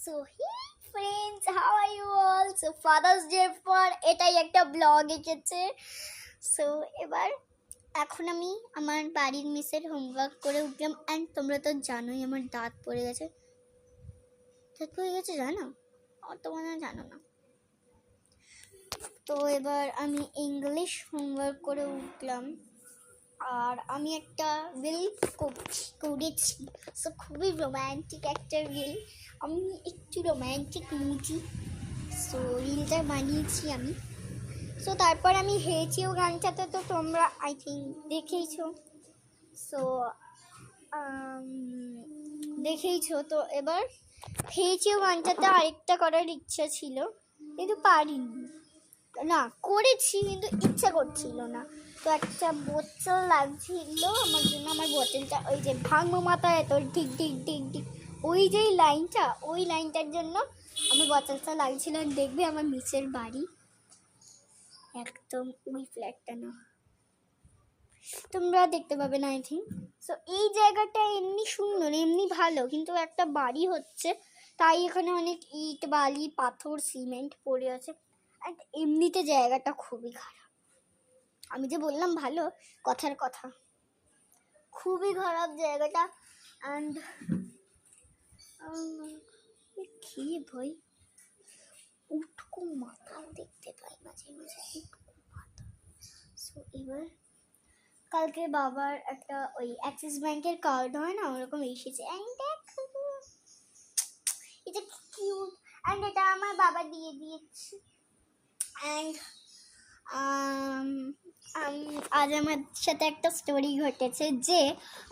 So hey friends, how are you all? So Father's Day পর এটাই একটা blog এসেছে। সো এবার এখন আমি আমার বাড়ির মিসের হোমওয়ার্ক করে উঠলাম। অ্যান্ড তোমরা তো জানোই আমার দাঁত পড়ে গেছে। দাঁত পড়ে গেছে জানো? অত মনে হয় জানো না। তো এবার আমি ইংলিশ হোমওয়ার্ক করে উঠলাম আর আমি একটা রিল করেছি। সো খুবই রোম্যান্টিক একটা রিল। আমি একটু রোম্যান্টিক মুডি, সো রিলটা বানিয়েছি আমি। সো তারপর আমি হেয়েছিও গানটাতে, তো তোমরা আই থিঙ্ক দেখেইছো। সো দেখেইছো। তো এবার হেয়েছিও গানটাতে আরেকটা করার ইচ্ছা ছিল কিন্তু পারিনি, না করেছি কিন্তু ইচ্ছা করছিল না। তো একটা বোতল লাগছিল আমার জন্য, আমার বোতলটা ওই যে ভাঙবো মাথায় তোর ঠিক ঠিক ঠিক ঠিক ওই যেই লাইনটা, ওই লাইনটার জন্য আমার বোতলটা লাগছিল। দেখবে আমার নিচের বাড়ি একদম ওই ফ্ল্যাটটা না, তোমরা দেখতে পাবে না আই থিঙ্ক। সো এই জায়গাটা এমনি সুন্দর, এমনি ভালো, কিন্তু একটা বাড়ি হচ্ছে তাই এখানে অনেক ইট বালি পাথর সিমেন্ট পড়ে আছে। আর এমনিতে জায়গাটা খুবই খারাপ। আমি যে বললাম ভালো, কথার কথা, খুবই খারাপ জায়গাটা। অ্যান্ড কি ভাই, উটকো মাথাও দেখতে পাই মাঝে মাঝে, উটকো মাথা। সো এবার কালকে বাবার একটা ওই অ্যাক্সিস ব্যাংকের কার্ড হয় না, ওরকম এসেছে। অ্যান্ড এটা কিউট, অ্যান্ড এটা আমার বাবা দিয়ে দিয়েছে। অ্যান্ড আজ আমার সাথে একটা স্টোরি ঘটেছে যে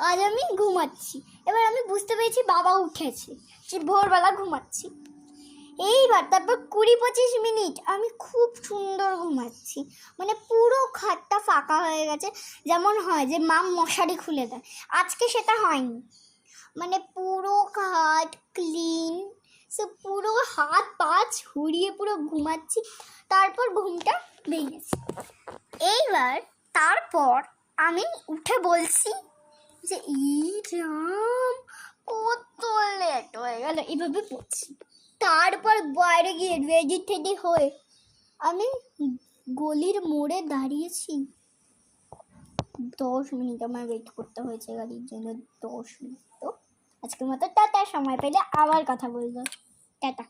আজ আমি ঘুমাচ্ছি, এবার আমি বুঝতে পেরেছি বাবা উঠেছে, সে ভোরবেলা ঘুমাচ্ছি। এইবার তারপর 20-25 মিনিট আমি খুব সুন্দর ঘুমাচ্ছি, মানে পুরো খাটটা ফাঁকা হয়ে গেছে, যেমন হয় যে মা মশারি খুলে দেয়, আজকে সেটা হয়নি। মানে পুরো খাট ক্লিন, সে পুরো হাত পা ছড়িয়ে পুরো ঘুমাচ্ছি। তারপর ঘুমটা ভেঙেছে। এইবার তারপর আমি উঠে বলছি যে রাম কত লেট হয়ে গেল, এভাবে বলছি। তারপর বাইরে গিয়ে রেডি টেডি হয়ে আমি গলির মোড়ে দাঁড়িয়েছি। 10 মিনিট আমার ওয়েট করতে হয়েছে গাড়ির জন্য, 10 মিনিট। তো আজকের মতো টাটা, সময় পেলে আবার কথা বলবো, টাটা।